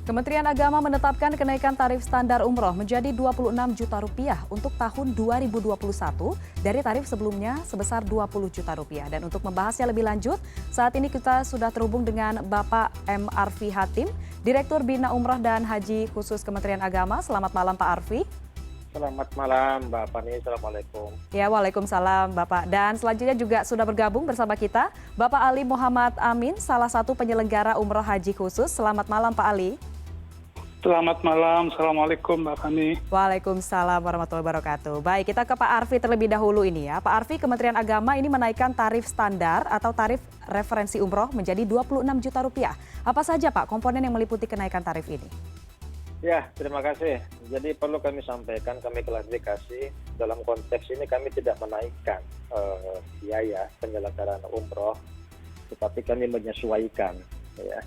Kementerian Agama menetapkan kenaikan tarif standar umroh menjadi Rp26 juta untuk tahun 2021 dari tarif sebelumnya sebesar Rp20 juta. Dan untuk membahasnya lebih lanjut, saat ini kita sudah terhubung dengan Bapak M. Arfi Hatim, Direktur Bina Umroh dan Haji Khusus Kementerian Agama. Selamat malam Pak Arfi. Selamat malam Mbak Fani, Assalamualaikum. Ya, waalaikumsalam Bapak. Dan selanjutnya juga sudah bergabung bersama kita Bapak Ali Muhammad Amin, salah satu penyelenggara umroh haji khusus. Selamat malam Pak Ali. Selamat malam, Assalamualaikum Mbak Fani. Waalaikumsalam warahmatullahi wabarakatuh. Baik, kita ke Pak Arfi terlebih dahulu ini ya. Pak Arfi, Kementerian Agama ini menaikkan tarif standar atau tarif referensi umroh menjadi Rp26 juta. Apa saja Pak komponen yang meliputi kenaikan tarif ini? Ya, terima kasih. Jadi perlu kami sampaikan, kami klarifikasi, dalam konteks ini kami tidak menaikkan biaya penyelenggaraan umroh, tetapi kami menyesuaikan, ya,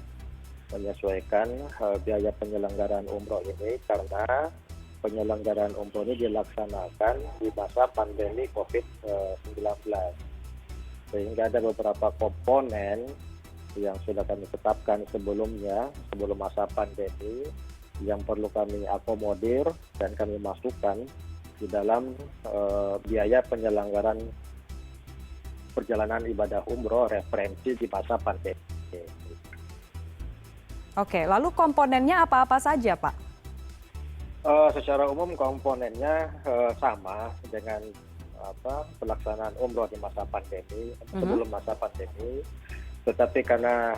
biaya penyelenggaraan umroh ini karena penyelenggaraan umroh ini dilaksanakan di masa pandemi COVID-19. Sehingga ada beberapa komponen yang sudah kami tetapkan sebelumnya, sebelum masa pandemi, yang perlu kami akomodir dan kami masukkan di dalam biaya penyelenggaraan perjalanan ibadah umroh referensi di masa pandemi. Oke, lalu komponennya apa-apa saja Pak? Secara umum komponennya sama dengan pelaksanaan umroh di masa pandemi, sebelum masa pandemi, tetapi karena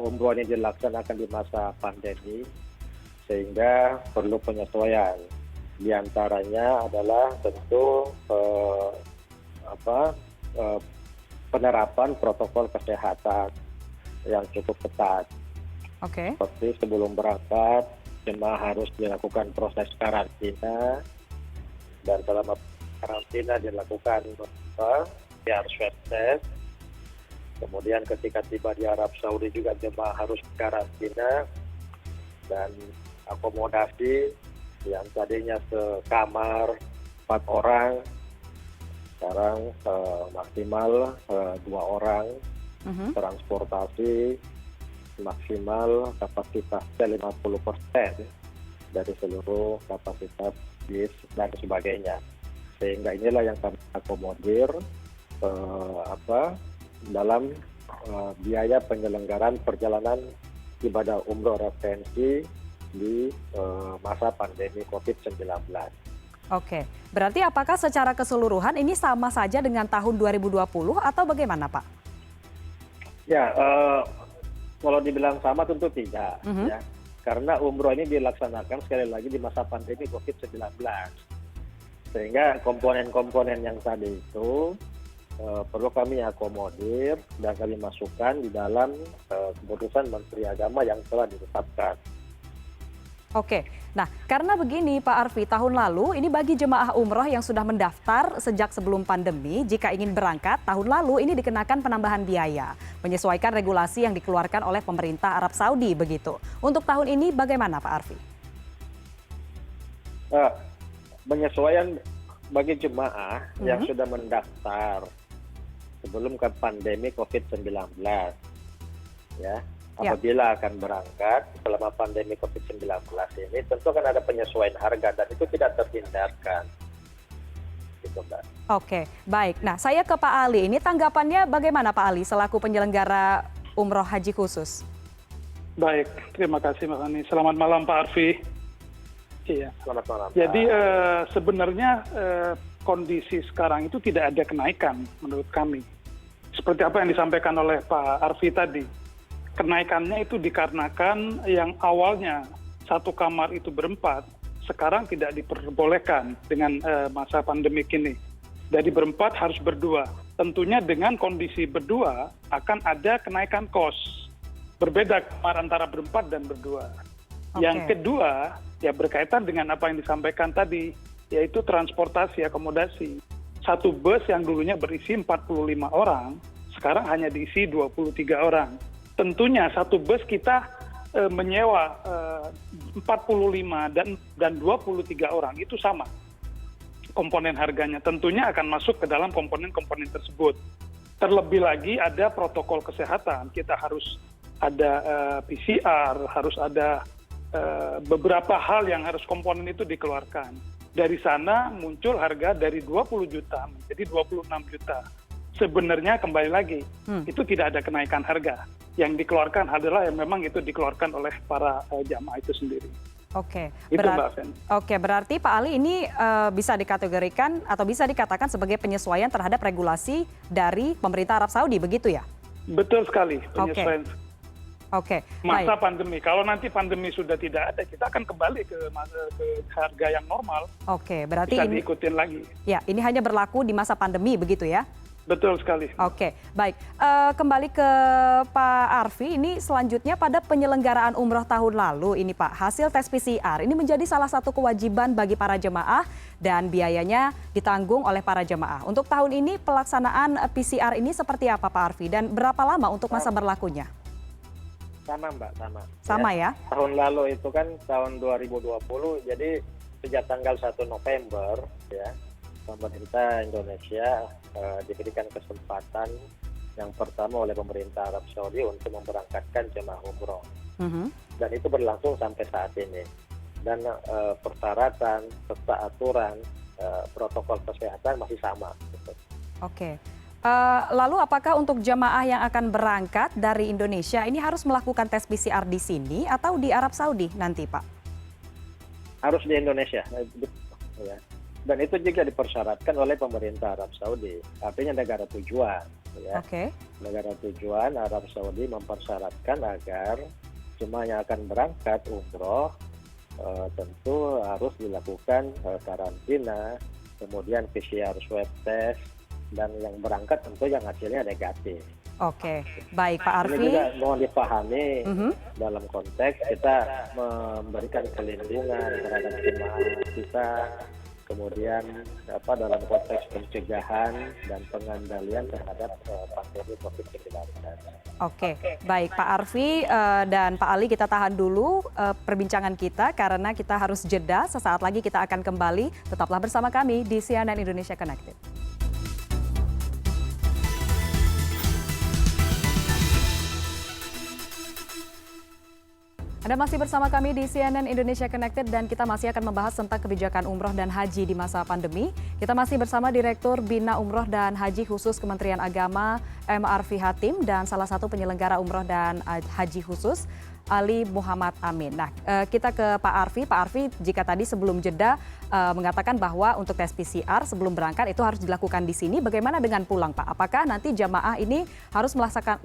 umroh ini dilaksanakan di masa pandemi, sehingga perlu penyesuaian. Di antaranya adalah tentu penerapan protokol kesehatan yang cukup ketat. Oke. Seperti sebelum berangkat, jemaah harus dilakukan proses karantina, dan selama karantina dilakukan PCR swab test. Kemudian ketika tiba di Arab Saudi juga jemaah harus karantina, dan akomodasi yang tadinya sekamar 4 orang, sekarang maksimal 2 orang, transportasi maksimal kapasitasnya 50% dari seluruh kapasitas bis dan sebagainya. Sehingga inilah yang kami akomodir dalam biaya penyelenggaraan perjalanan ibadah umroh referensi di masa pandemi COVID-19. Oke, berarti apakah secara keseluruhan ini sama saja dengan tahun 2020 atau bagaimana Pak? Ya, kalau dibilang sama tentu tidak, ya, karena umroh ini dilaksanakan sekali lagi di masa pandemi COVID-19, sehingga komponen-komponen yang tadi itu perlu kami akomodir dan kami masukkan di dalam keputusan Menteri Agama yang telah ditetapkan. Oke, nah karena begini Pak Arfi, tahun lalu ini bagi jemaah umroh yang sudah mendaftar sejak sebelum pandemi, jika ingin berangkat tahun lalu ini dikenakan penambahan biaya, menyesuaikan regulasi yang dikeluarkan oleh pemerintah Arab Saudi begitu. Untuk tahun ini bagaimana Pak Arfi? Penyesuaian bagi jemaah yang sudah mendaftar sebelum ke pandemi COVID-19, ya, apabila akan berangkat selama pandemi COVID-19 ini, tentu akan ada penyesuaian harga dan itu tidak terhindarkan. Gitu, Mbak. Oke, baik. Nah, saya ke Pak Ali. Ini tanggapannya bagaimana Pak Ali selaku penyelenggara umroh haji khusus? Baik, terima kasih Mbak Fani. Selamat malam Pak Arfi. Iya. Selamat malam. Jadi sebenarnya kondisi sekarang itu tidak ada kenaikan menurut kami. Seperti apa yang disampaikan oleh Pak Arfi tadi. Kenaikannya itu dikarenakan yang awalnya satu kamar itu berempat, sekarang tidak diperbolehkan dengan masa pandemik ini. Jadi berempat harus berdua. Tentunya dengan kondisi berdua akan ada kenaikan kos. Berbeda kamar antara berempat dan berdua. Okay. Yang kedua, ya berkaitan dengan apa yang disampaikan tadi, yaitu transportasi akomodasi. Satu bus yang dulunya berisi 45 orang, sekarang hanya diisi 23 orang. Tentunya satu bus kita menyewa 45 dan 23 orang, itu sama komponen harganya. Tentunya akan masuk ke dalam komponen-komponen tersebut. Terlebih lagi ada protokol kesehatan, kita harus ada PCR, harus ada beberapa hal yang harus komponen itu dikeluarkan. Dari sana muncul harga dari 20 juta menjadi 26 juta. Sebenarnya kembali lagi, itu tidak ada kenaikan harga. Yang dikeluarkan adalah yang memang itu dikeluarkan oleh para jamaah itu sendiri. Oke, Itu Mbak Fen. Oke, berarti Pak Ali ini bisa dikategorikan atau bisa dikatakan sebagai penyesuaian terhadap regulasi dari pemerintah Arab Saudi, begitu ya? Betul sekali, penyesuaian. Oke, Masa baik. pandemi. Kalau nanti pandemi sudah tidak ada, kita akan kembali ke harga yang normal. Oke, berarti Bisa ini, diikutin lagi. ya, ini hanya berlaku di masa pandemi, begitu ya? Betul sekali. Oke, baik. Kembali ke Pak Arfi, ini selanjutnya pada penyelenggaraan umroh tahun lalu ini Pak, hasil tes PCR ini menjadi salah satu kewajiban bagi para jemaah dan biayanya ditanggung oleh para jemaah. Untuk tahun ini pelaksanaan PCR ini seperti apa Pak Arfi dan berapa lama untuk masa berlakunya? Sama Mbak, sama. Sama ya? Tahun lalu itu kan tahun 2020, jadi sejak tanggal 1 November ya, pemerintah Indonesia diberikan kesempatan yang pertama oleh pemerintah Arab Saudi untuk memberangkatkan jemaah umroh. Dan itu berlangsung sampai saat ini. Dan persyaratan serta aturan protokol kesehatan masih sama. Gitu. Oke. Lalu apakah untuk jemaah yang akan berangkat dari Indonesia ini harus melakukan tes PCR di sini atau di Arab Saudi nanti Pak? Harus di Indonesia. Ya. Dan itu juga dipersyaratkan oleh pemerintah Arab Saudi, artinya negara tujuan. Ya. Oke. Negara tujuan Arab Saudi mempersyaratkan agar jemaah yang akan berangkat umroh tentu harus dilakukan karantina, kemudian PCR swab test, dan yang berangkat tentu yang hasilnya negatif. Oke, baik Pak Arfi. Ini juga mohon dipahami dalam konteks kita memberikan pelindungan terhadap jemaah kita, kemudian dalam konteks pencegahan dan pengendalian terhadap pandemi COVID-19. Oke, baik Pak Arfi dan Pak Ali, kita tahan dulu perbincangan kita karena kita harus jeda. Sesaat lagi kita akan kembali. Tetaplah bersama kami di CNN Indonesia Connected. Anda masih bersama kami di CNN Indonesia Connected dan kita masih akan membahas tentang kebijakan umroh dan haji di masa pandemi. Kita masih bersama Direktur Bina Umroh dan Haji Khusus Kementerian Agama M. Arfi Hatim dan salah satu penyelenggara umroh dan haji khusus Ali Muhammad Amin. Nah, kita ke Pak Arfi. Pak Arfi, jika tadi sebelum jeda mengatakan bahwa untuk tes PCR sebelum berangkat itu harus dilakukan di sini, bagaimana dengan pulang Pak? Apakah nanti jamaah ini harus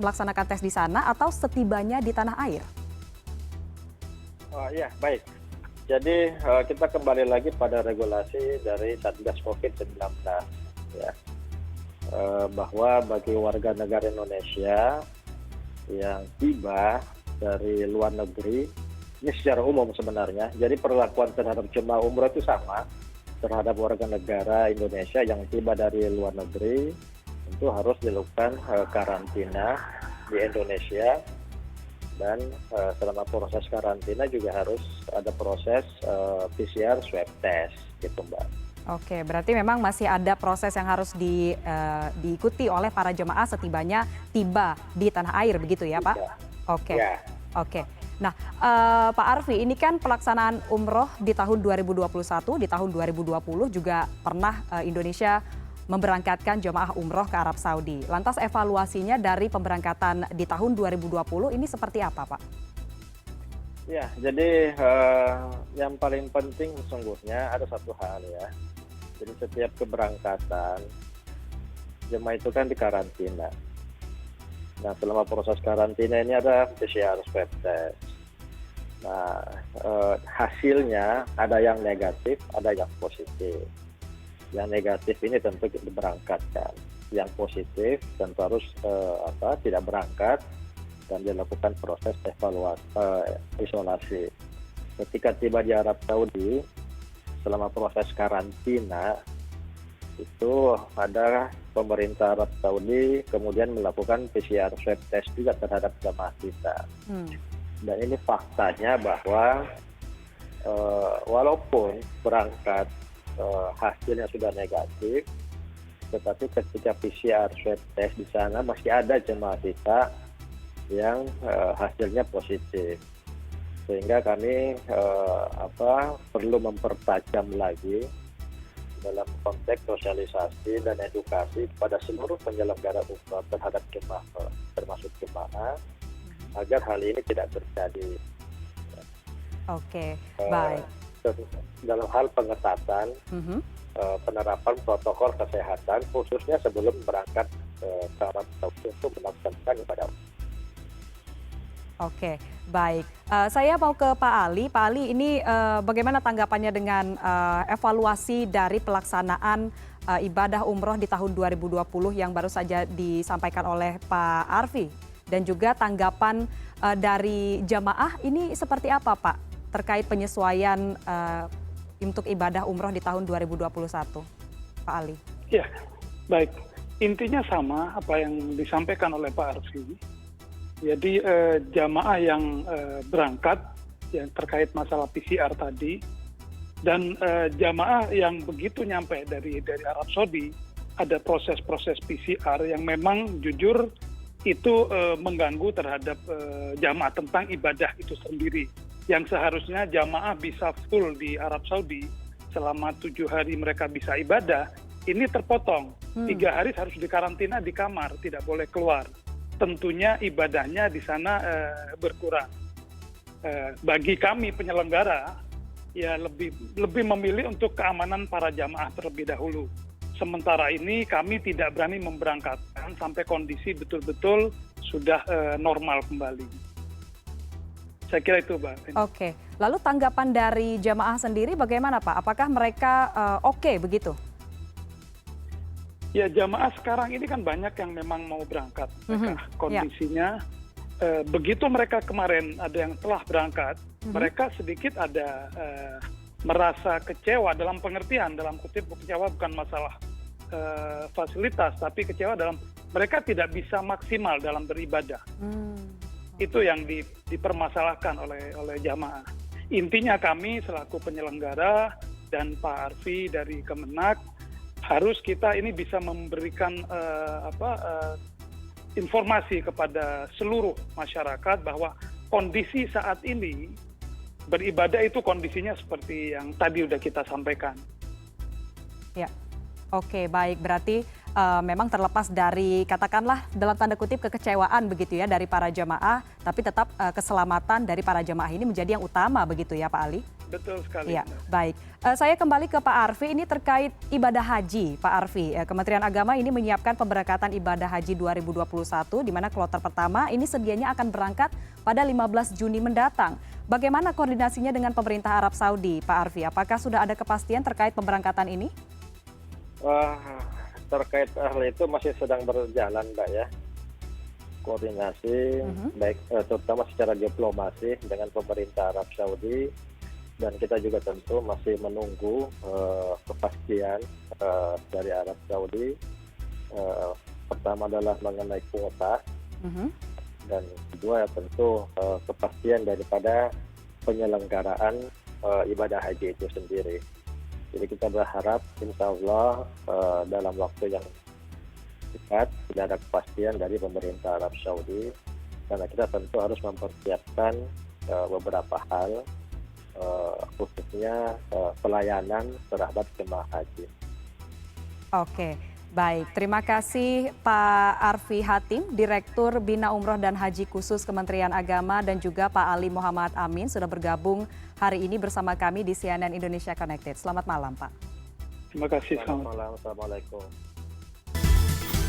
melaksanakan tes di sana atau setibanya di tanah air? Ya, baik. Jadi kita kembali lagi pada regulasi dari Satgas COVID-19 ya. Bahwa bagi warga negara Indonesia yang tiba dari luar negeri, ini secara umum sebenarnya, jadi perlakuan terhadap jemaah umroh itu sama terhadap warga negara Indonesia yang tiba dari luar negeri, tentu harus dilakukan karantina di Indonesia. Dan selama proses karantina juga harus ada proses PCR swab test gitu Mbak. Oke, berarti memang masih ada proses yang harus diikuti oleh para jemaah setibanya tiba di tanah air begitu ya Pak? Ya. Oke, Ya. oke. Nah Pak Arfi, ini kan pelaksanaan umroh di tahun 2021, di tahun 2020 juga pernah Indonesia memberangkatkan jemaah umroh ke Arab Saudi. Lantas evaluasinya dari pemberangkatan di tahun 2020 ini seperti apa Pak? Ya, jadi yang paling penting sesungguhnya ada satu hal ya. Jadi setiap keberangkatan jemaah itu kan dikarantina. Nah, selama proses karantina ini ada PCR swab test. Nah, hasilnya ada yang negatif, ada yang positif. Yang negatif ini tentu diberangkatkan. Yang positif tentu harus tidak berangkat dan dilakukan proses isolasi. Ketika tiba di Arab Saudi, selama proses karantina itu ada pemerintah Arab Saudi kemudian melakukan PCR swab test juga terhadap jemaah kita. Dan ini faktanya bahwa walaupun berangkat hasilnya sudah negatif, tetapi ketika PCR swab test di sana masih ada jemaah kita yang hasilnya positif. Sehingga kami perlu mempertajam lagi dalam konteks sosialisasi dan edukasi kepada seluruh penyelenggara umroh terhadap jemaah, termasuk jemaah, agar hal ini tidak terjadi. Oke, baik. Dalam hal pengetatan, penerapan protokol kesehatan, khususnya sebelum berangkat ke Arab Saudi untuk melaksanakan ibadah. Oke, baik. Saya mau ke Pak Ali. Pak Ali, ini bagaimana tanggapannya dengan evaluasi dari pelaksanaan ibadah umroh di tahun 2020 yang baru saja disampaikan oleh Pak Arfi? Dan juga tanggapan dari jamaah ini seperti apa, Pak? Terkait penyesuaian untuk ibadah umroh di tahun 2021, Pak Ali. Ya, baik. Intinya sama apa yang disampaikan oleh Pak Arfi. Jadi jamaah yang berangkat yang terkait masalah PCR tadi, dan jamaah yang begitu nyampe dari Arab Saudi, ada proses-proses PCR yang memang jujur itu mengganggu terhadap jamaah tentang ibadah itu sendiri. Yang seharusnya jamaah bisa full di Arab Saudi selama 7 hari mereka bisa ibadah, ini terpotong. 3 hari harus dikarantina di kamar, tidak boleh keluar. Tentunya ibadahnya di sana berkurang. Bagi kami penyelenggara, ya lebih memilih untuk keamanan para jamaah terlebih dahulu. Sementara ini kami tidak berani memberangkatkan sampai kondisi betul-betul sudah normal kembali. Saya kira itu, Mbak. Oke, lalu tanggapan dari jamaah sendiri bagaimana, Pak? Apakah mereka oke begitu? Ya, jamaah sekarang ini kan banyak yang memang mau berangkat. Kondisinya, begitu mereka kemarin ada yang telah berangkat, mereka sedikit ada merasa kecewa dalam pengertian, dalam kutip kecewa bukan masalah fasilitas, tapi kecewa dalam mereka tidak bisa maksimal dalam beribadah. Itu yang dipermasalahkan oleh jamaah. Intinya kami selaku penyelenggara dan Pak Arfi dari Kemenak, harus kita ini bisa memberikan informasi kepada seluruh masyarakat bahwa kondisi saat ini beribadah itu kondisinya seperti yang tadi sudah kita sampaikan. Ya, oke, baik. Berarti memang terlepas dari katakanlah dalam tanda kutip kekecewaan begitu ya dari para jamaah, tapi tetap keselamatan dari para jamaah ini menjadi yang utama begitu ya, Pak Ali? Betul sekali. Ya, baik. Saya kembali ke Pak Arfi, ini terkait ibadah haji, Pak Arfi. Kementerian Agama ini menyiapkan pemberangkatan ibadah haji 2021, di mana kloter pertama ini sedianya akan berangkat pada 15 Juni mendatang. Bagaimana koordinasinya dengan pemerintah Arab Saudi, Pak Arfi? Apakah sudah ada kepastian terkait pemberangkatan ini? Terkait hal itu masih sedang berjalan, Mbak ya. Koordinasi, baik terutama secara diplomasi dengan pemerintah Arab Saudi. Dan kita juga tentu masih menunggu kepastian dari Arab Saudi. Pertama adalah mengenai kuota, dan kedua ya tentu kepastian daripada penyelenggaraan ibadah haji itu sendiri. Jadi kita berharap insya Allah dalam waktu yang dekat tidak ada kepastian dari pemerintah Arab Saudi, karena kita tentu harus mempersiapkan beberapa hal, khususnya pelayanan terhadap jemaah haji. Oke, baik. Terima kasih Pak Arfi Hatim, Direktur Bina Umroh dan Haji Khusus Kementerian Agama, dan juga Pak Ali Muhammad Amin sudah bergabung hari ini bersama kami di CNN Indonesia Connected. Selamat malam, Pak. Terima kasih. Selamat malam. Assalamualaikum.